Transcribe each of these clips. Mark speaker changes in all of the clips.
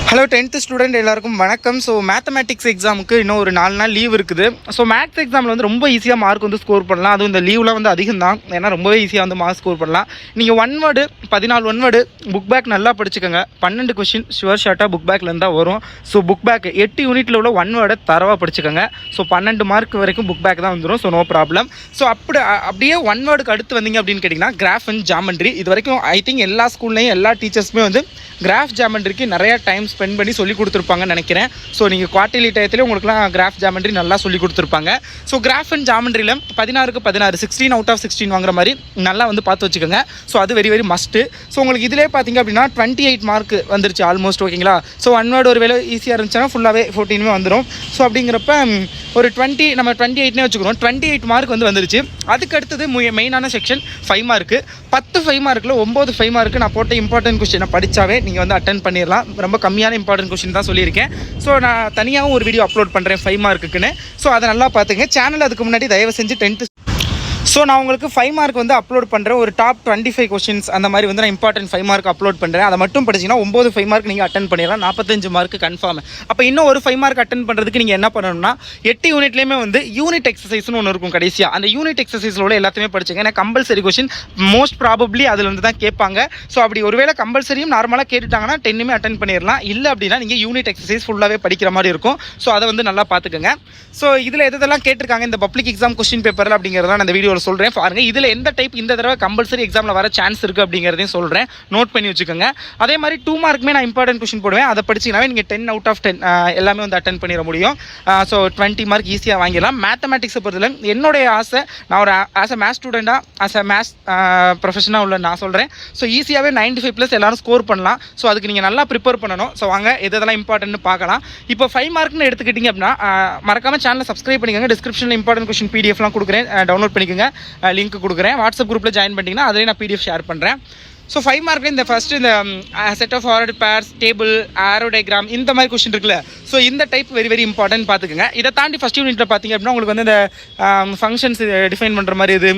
Speaker 1: Hello 10th student எல்லாருக்கும் வணக்கம். So mathematics எக்ஸாமுக்கு இன்னும் ஒரு 4 நாள் லீவ் இருக்குது. ஸோ மேத்ஸ் எக்ஸாமில் வந்து ரொம்ப ஈஸியாக மார்க் வந்து ஸ்கோர் பண்ணலாம். அதுவும் இந்த லீவ்லாம் வந்து அதிகம் தான், ஏன்னா ரொம்பவே ஈஸியாக வந்து மார்க் ஸ்கோர் பண்ணலாம். நீங்கள் 1 வேர்டு 14 1 வேர்டு புக் பேக் நல்லா படிச்சுக்கோங்க. 12 கொஷின் ஷுவர் ஷார்ட்டாக புக் பேக்லேருந்து தான் வரும். ஸோ புக் பேக் 8 யூனிட்டில் உள்ள 1 வேர்டை தரவாக படிச்சுக்கோங்க. ஸோ 12 மார்க் வரைக்கும் புக் பேக் தான் வந்துடும். So no problem. ஸோ அப்படியே 1 வேர்டுக்கு அடுத்து வந்தீங்க அப்படின்னு கேட்டிங்கன்னா கிராஃப் அண்ட் ஜாமெண்ட்ரி. இது வரைக்கும் ஐ திங்க் எல்லா ஸ்கூல்லையும் எல்லா டீச்சர்ஸுமே வந்து கிராஃப் ஜாமெண்ட்ரிக்கு நிறையா டைம் ஸ்பெண்ட் பண்ணி சொல்லி கொடுத்துருப்பாங்கன்னு நினைக்கிறேன். ஸோ நீங்கள் குவார்ட்டர்லி டயத்துலேயே உங்களுக்குலாம் கிராஃப் ஜாமெண்ட்ரி நல்லா சொல்லி கொடுத்துருப்பாங்க. ஸோ கிராஃப் அண்ட் ஜாமெண்ட்ரியில் 16க்கு 16 16 அவுட் ஆஃப் 16 வாங்குற மாதிரி நல்லா வந்து பார்த்து வச்சுக்கோங்க. ஸோ அது வெரி வெரி மஸ்ட்டு. ஸோ உங்களுக்கு இதிலே பார்த்தீங்க அப்படின்னா 28 மார்க் வந்துருச்சு ஆல்மோஸ்ட். ஓகேங்களா? ஸோ 1 வேர்டு ஒரு வேலை ஈஸியாக இருந்துச்சுன்னா ஃபுல்லாகவே 14 வந்துடும். ஸோ அப்படிங்கிறப்ப ஒரு 20 நம்ம 28 வச்சுக்கிறோம். 28 மார்க் வந்து வந்துருச்சு. அதுக்கு அடுத்தது மெயினான செக்ஷன் 5 மார்க்கு. 10 5 மார்க்கில் 9 5 மார்க்கு நான் போட்ட இம்பார்ட்டன்ட் கொஸ்டினை படித்தாவே நீங்கள் வந்து அட்டன் பண்ணிடலாம். ரொம்ப கம்மியான இம்பார்ட்டன்ட் கொஸ்டின் தான் சொல்லியிருக்கேன். ஸோ நான் தனியாகவும் ஒரு வீடியோ அப்லோட் பண்ணுறேன் 5 மார்க்குன்னு. ஸோ அதை நல்லா பார்த்துங்க. சேனல் அதுக்கு முன்னாடி தயவு செஞ்சு 10th ஸோ நான் உங்களுக்கு 5 மார்க் வந்து அப்லோட் பண்ணுறேன். ஒரு டாப் 25 கொஸ்டின்ஸ் அந்த மாதிரி வந்து நான் இம்பார்ட்டன்ட் 5 மார்க் அப்லோட் பண்ணுறேன். அதை மட்டும் படிச்சிங்கன்னா 9 5 மார்க் நீங்கள் அட்டன் பண்ணிடலாம். 45 மார்க் கன்ஃபார்ம். அப்போ இன்னும் ஒரு 5 மார்க் அட்டன் பண்ணுறதுக்கு நீங்கள் என்ன பண்ணணும்னா 8 யூனிட்லேயுமே வந்து யூனிட் எக்ஸசைஸ்னு ஒன்று இருக்கும் கடைசியாக. அந்த யூனிட் எக்ஸசைஸோட எல்லாத்தையுமே படிச்சுங்க. ஏன்னா கம்பல்சரி கொஸ்டின் மோஸ்ட் ப்ராபப்ளி அதில் வந்து தான் கேட்பாங்க. ஸோ அப்படி ஒருவேளை கம்பல்சரியும் நார்மலாக கேட்டுட்டாங்கன்னா 10மே அட்டன் பண்ணிடலாம். இல்லை அப்படின்னா நீங்கள் யூனிட் எக்ஸசைஸ் ஃபுல்லாகவே படிக்கிற மாதிரி இருக்கும். ஸோ அதை வந்து நல்லா பார்த்துக்கோங்க. ஸோ இதில் எதெல்லாம் கேட்டிருக்காங்க இந்த பப்ளிக் எக்ஸாம் கொஸ்டின் பேப்பரில் அப்படிங்கிறத நான் இந்த வீடியோவில் சொல்கிறேன். பாருங்க இதில் எந்த டைப் இந்த தடவை கம்பல்சரி எக்ஸாமில் வர சான்ஸ் இருக்குது அப்படிங்கிறதையும் சொல்கிறேன். நோட் பண்ணி வச்சுக்கோங்க. அதே மாதிரி 2 மார்க்குமே நான் இம்பார்ட்டன்ட் கொஸ்டின் போடுவேன். அதை படிச்சிங்கனாவே நீங்கள் 10 அவுட் ஆஃப் 10 எல்லாமே வந்து அட்டன் பண்ணிட முடியும். ஸோ 20 மார்க் ஈஸியாக வாங்கிடலாம். மேத்தமேட்டிக்ஸை பொறுத்தவரை என்னுடைய ஆசை, நான் ஒரு ஆஸ் அ மேத்ஸ் ஸ்டூடெண்ட்டாக ஆஸ் அ மேத்ஸ் ப்ரொஃபஷனாக உள்ள நான் சொல்கிறேன். ஸோ ஈஸியாகவே 95+ எல்லாரும் ஸ்கோர் பண்ணலாம். ஸோ அதுக்கு நீங்கள் நல்லா ப்ரிப்பேர் பண்ணணும். ஸோ வாங்க எதெல்லாம் இம்பார்ட்டன்ட்னு பார்க்கலாம். இப்போ 5 மார்க்னு எடுத்துக்கிட்டிங்க அப்படின்னா மறக்காமல் சேனலை சப்ஸ்கிரைப் பண்ணிக்கோங்க. டிஸ்கிரிப்ஷனில் இம்பார்ட்டன்ட் கொஸ்டின் பிடிஎஃப்லாம் கொடுக்குறேன், டவுன்லோட் பண்ணிக்கோங்க. லிங்க் கொடுக்குறேன். வாட்ஸ்அப் குரூப்பில் ஜாயின் பண்ணிட்டீங்கன்னா அதிலே நான் பிடிஎஃப் ஷேர் பண்ணுறேன். ஸோ 5 மார்க்கில் இந்த ஃபஸ்ட்டு இந்த set of order pairs, table, arrow diagram இந்த மாதிரி கொஸ்டின் இருக்குல்ல. ஸோ இந்த டைப் வெரி வெரி இம்பார்ட்டன்ட் பார்த்துக்கோங்க. இதை தாண்டி ஃபஸ்ட் யூனிட்டில் பார்த்தீங்க அப்படின்னா உங்களுக்கு வந்து இந்த ஃபங்க்ஷன்ஸ் டிஃபைன் பண்ணுற மாதிரி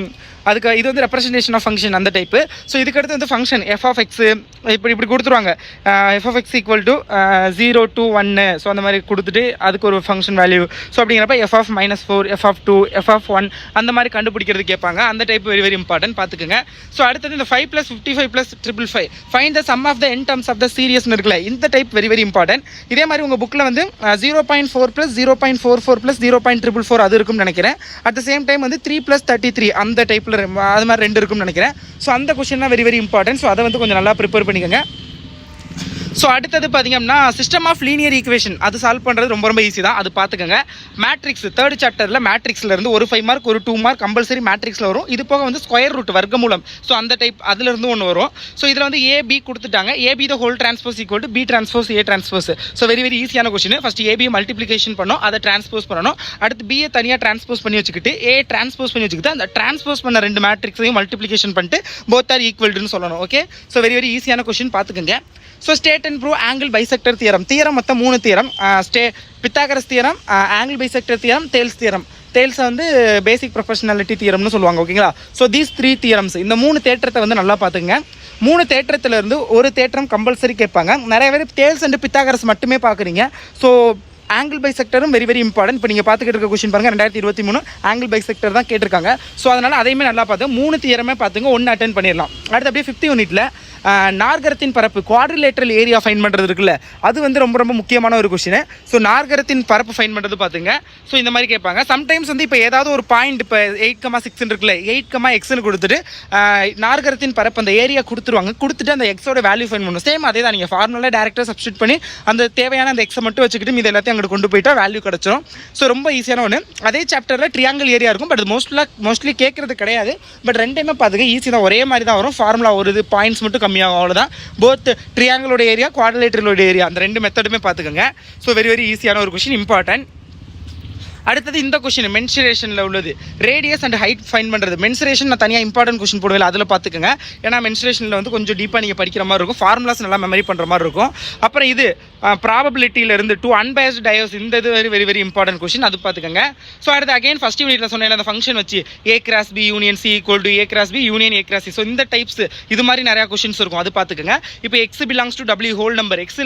Speaker 1: அதுக்கு இது வந்து ரெப்ரசன்டேஷன் ஆஃப் ஃபங்க்ஷன் அந்த டைப்பு. ஸோ இதுக்கடுத்து வந்து ஃபங்க்ஷன் எஃப்எக்ஸ் இப்படி கொடுத்துருவாங்க. FX equal to 0 to 1. So அந்த மாதிரி கொடுத்துட்டு அதுக்கு ஒரு ஃபங்க்ஷன் வேல்யூ. ஸோ அப்படிங்கிறப்ப f(-4), f(2), f(1) அந்த மாதிரி கண்டுபிடிக்கிறது கேட்பாங்க. அந்த டைப் வெரி வெரி இம்பார்ட்டன்ட் பார்த்துக்கோங்க. ஸோ அடுத்தது இந்த 5 + 55 + 555 find the sum of the n terms of the சீரியஸ்னு இருக்குல்ல. இந்த டைப் வெரி வெரி இம்பார்ட்டன்ட். இதே மாதிரி உங்கள் புக்கில் வந்து 0.4 + 0.44 + 0.444 அது இருக்கும்னு நினைக்கிறேன். அட் த சேம் டைம் வந்து 3 + 33 அந்த டைப்பில் அது மாதிரி 2 இருக்கும்னு நினைக்கிறேன். ஸோ அந்த கொஸ்டின் தான் வெரி வெரி இம்பார்ட்டன்ட். ஸோ அதை வந்து கொஞ்சம் நல்லா ப்ரிப்பேர் பண்ணிக்கோங்க. ஸோ அடுத்தது பார்த்திங்க அப்படின்னா சிஸ்டம் ஆஃப் லீனியர் ஈக்குவேஷன் அது சால்வ் பண்ணுறது ரொம்ப ரொம்ப ஈஸி தான். அது பார்த்துக்கோங்க. மேட்ரிக்ஸ் 3rd சாப்டரில் மேட்ரிக்ஸ்லேருந்து ஒரு 5 மார்க் ஒரு 2 மார்க் கம்பல்சரி மேட்ரிக்ஸில் வரும். இது போக வந்து ஸ்கொயர் ரூட் வர்க்கமூலம். ஸோ அந்த டைப் அதிலிருந்து ஒன்று வரும். ஸோ இதில் வந்து ஏபி கொடுத்துட்டாங்க. AB the whole transpose equal to B transpose A transpose. So very very ஈஸியான கொஸ்டின். ஃபஸ்ட் ஏபியை மல்டிப்ளிகேஷன் பண்ணோம், அதை டிரான்ஸ்போஸ் பண்ணணும். அடுத்து பிஏ தனியாக டிரான்ஸ்போஸ் பண்ணி வச்சுக்கிட்டு ஏ டிரான்ஸ்போஸ் பண்ணி வச்சுக்கிட்டு அந்த டிரான்ஸ்போஸ் பண்ண 2 மேட்ரிக்ஸையும் மல்டிப்ளிகேஷன் பண்ணிட்டு போத் ஆர் ஈக்குவல்டுன்னு சொல்லணும். ஓகே? ஸோ வெரி வெரி ஈஸியான கொஸ்டின் பார்த்துக்கோங்க. So state and prove angle bisector theorem மொத்தம் 3 theorem. Pythagoras theorem, angle bisector theorem, Thales theorem. தேல்ஸை வந்து பேசிக் ப்ரொஃபஷனாலிட்டி தியரம்னு சொல்லுவாங்க. ஓகேங்களா? ஸோ தீஸ் 3 தியரம்ஸ் இந்த 3 தேற்றத்தை வந்து நல்லா பார்த்துங்க. 3 தேற்றத்திலேருந்து ஒரு தேற்றம் கம்பல்சரி கேட்பாங்க. நிறைய பேர் தேல்ஸ் அண்ட் பித்தாகரஸ் மட்டுமே பார்க்குறீங்க. ஸோ ஆங்கிள் பைசெக்டரும் வெரி வெரி இம்பார்ட்டன்ட். இப்போ நீங்கள் பார்த்துக்கிட்டு இருக்க கொஸ்டின் பாருங்கள் 2023 ஆங்கிள் பைசெக்டர் தான் கேட்டிருக்காங்க. ஸோ அதனால் அதையுமே நல்லா பார்த்து 3 தியரமே பார்த்துங்க. 1 அட்டன் பண்ணிடலாம். அடுத்து அப்படியே 5th யூனிட்டில் நார்கரத்தின் பரப்பு குவாட்ரிலேட்ரல் ஏரியா ஃபைன் பண்ணுறது இருக்குல்ல, அது வந்து ரொம்ப ரொம்ப முக்கியமான ஒரு கொஸ்டின். ஸோ நார்கரத்தின் பரப்பு ஃபைன் பண்ணுறது பார்த்துங்க. ஸோ இந்த மாதிரி கேட்பாங்க. சம்டைம்ஸ் வந்து இப்போ ஏதாவது ஒரு பாயிண்ட் இப்போ 8,6 இருக்குல்ல, 8,x கொடுத்துட்டு நார்கரத்தின் பரப்பு அந்த ஏரியா கொடுத்துருவாங்க. கொடுத்துட்டு அந்த எக்ஸோட வேல்யூ ஃபைன் பண்ணணும். சேம் அதே தான். நீங்கள் ஃபார்முலா டேரெக்டாக சப்ஸ்டியூட் பண்ணி அந்த தேவையான அந்த எக்ஸை மட்டும் வச்சுக்கிட்டு இது எல்லாத்தையும் அங்கே கொண்டு போயிட்டா வேல்யூ கிடச்சிரும். ஸோ ரொம்ப ஈஸியான ஒன்று. அதே சாப்டரில் ட்ரியாங்கிள் ஏரியா இருக்கும். பட் அது மோஸ்ட்லி கேட்குறது கிடையாது. பட் ரெண்டையுமே பார்த்துக்க ஈஸி தான். ஒரே மாதிரி தான் வரும். ஃபார்முலா ஒரு இது பாயிண்ட்ஸ் மட்டும் கம்மியாகும், அவ்வளோதான். போத் ட்ரியாங்கிளோட ஏரியா குவாட்ரிலேட்டரலோட ஏரியா அந்த 2 மெத்தடுமே பார்த்துக்கோங்க. ஸோ வெரி வெரி ஈஸியான ஒரு கொஸ்டின், இம்பார்ட்டன்ட். அடுத்தது இந்த கொஷின் மென்சுரேஷனில் உள்ளது ரேடியஸ் அண்ட் ஹைட் ஃபைன் பண்ணுறது. மென்சுரேஷன் நான் தனியாக இம்பார்ட்டன்ட் கொஷின் போடுவேன், அதில் பார்த்துக்கோங்க. ஏன்னா மென்சுரேஷனில் வந்து கொஞ்சம் டீப்பாக நீங்கள் படிக்கிற மாதிரி இருக்கும், ஃபார்முலாஸ் நல்லா மெமரி பண்ணுற மாதிரி இருக்கும். அப்புறம் இது ப்ராபபிலிட்டியிலேருந்து டூ அன்பயஸ்டு டயோஸ், இந்த இது வெரி வெரி இம்பார்ட்டன்ட் கொஷின், அது பார்த்துக்கோங்க. ஸோ அடுத்து அகைன் ஃபஸ்ட் யூனிட்டில் சொன்னேன் அந்த ஃபங்க்ஷன் வச்சு A cross B union C equal to A cross B union A cross C. So இந்த டைப்ஸ் இது மாதிரி நிறையா கொஷின்ஸ் இருக்கும், அது பார்த்துக்கோங்க. இப்போ X belongs to W whole number, X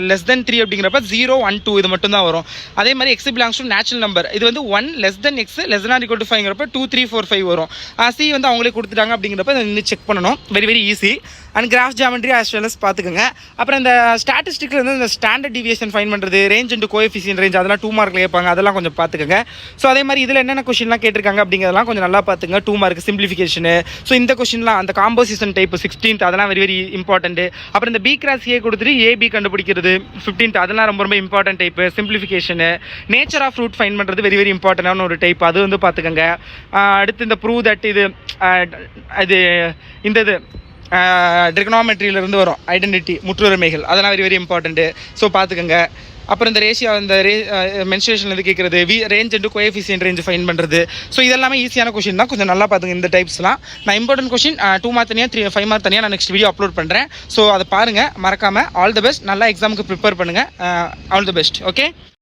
Speaker 1: less தென் 3 அப்படிங்கிறப்ப 0 1 2 இது மட்டும் தான் வரும். அதே மாதிரி X belongs to natural number, இது வந்து 1 less than X less than equal to 5ங்கிறப்ப 2 3 4 5 வரும். C வந்து அவங்களே கொடுத்துட்டாங்க அப்படிங்கிறப்ப இதை இன்னும் செக் பண்ணணும், very very easy. And graph geometry as well as பார்த்துக்கோங்க. அப்புறம் இந்த ஸ்டாட்டிஸ்டிக்கில் வந்து இந்த ஸ்டாண்டர்ட் டிவியேஷன் ஃபைன் பண்ணுறது, ரேஞ்ச் அண்ட் கோஎஃபிஷியன்ட் ரேஞ்ச், அதெல்லாம் 2 மார்க்கில் கேட்பாங்க, அதெல்லாம் கொஞ்சம் பார்த்துக்கோங்க. ஸோ அதே மாதிரி இதில் என்னென்ன கொஷின்லாம் கேட்டிருக்காங்க அப்படிங்கிறதெல்லாம் கொஞ்சம் நல்லா பார்த்துங்க. 2 மார்க் சிம்பிளிஃபிகேஷனு, ஸோ இந்த கொஷின்லாம் அந்த காம்போசிஷன் டைப் 16th அதெல்லாம் வெரி வெரி இம்பார்ட்டன்ட். அப்புறம் இந்த B கிராஸ் A கொடுத்துட்டு AB கண்டுபிடிக்கிறது 15th, அதெல்லாம் ரொம்ப ரொம்ப important type. Simplification, nature of root find பண்ணுறது வெரி வெரி இம்பார்ட்டன்டான ஒரு டைப், அது வந்து பார்த்துக்கோங்க. அடுத்து இந்த ப்ரூவ் தட் இது இந்த இது ட்ரிகனாமெட்ரியிலேருந்து வரும் ஐடென்டிட்டி முற்றுரிமைகள், அதெல்லாம் வெரி வெரி இம்பார்ட்டன்ட்டு, ஸோ பார்த்துக்கோங்க. அப்புறம் இந்த ரேஷியோ இந்த மென்சுரேஷன் இது கேட்குறது, range and coefficient range fine பண்ணுறது, ஸோ இதெல்லாமே ஈஸியான கொஷின் தான், கொஞ்சம் நல்லா பார்த்துங்க இந்த டைப்ஸ்லாம். நான் இம்பார்ட்டன்ட் கொஷின் 2 மார்க் தனியாக 5 மார்க் தனியாக நான் நெக்ஸ்ட் வீடியோ அப்லோட் பண்ணுறேன். ஸோ அதை பாருங்கள் மறக்காமல். ஆல் தி பெஸ்ட், நல்லா எக்ஸாமுக்கு ப்ரிப்பேர் பண்ணுங்கள். All the best. ஓகே.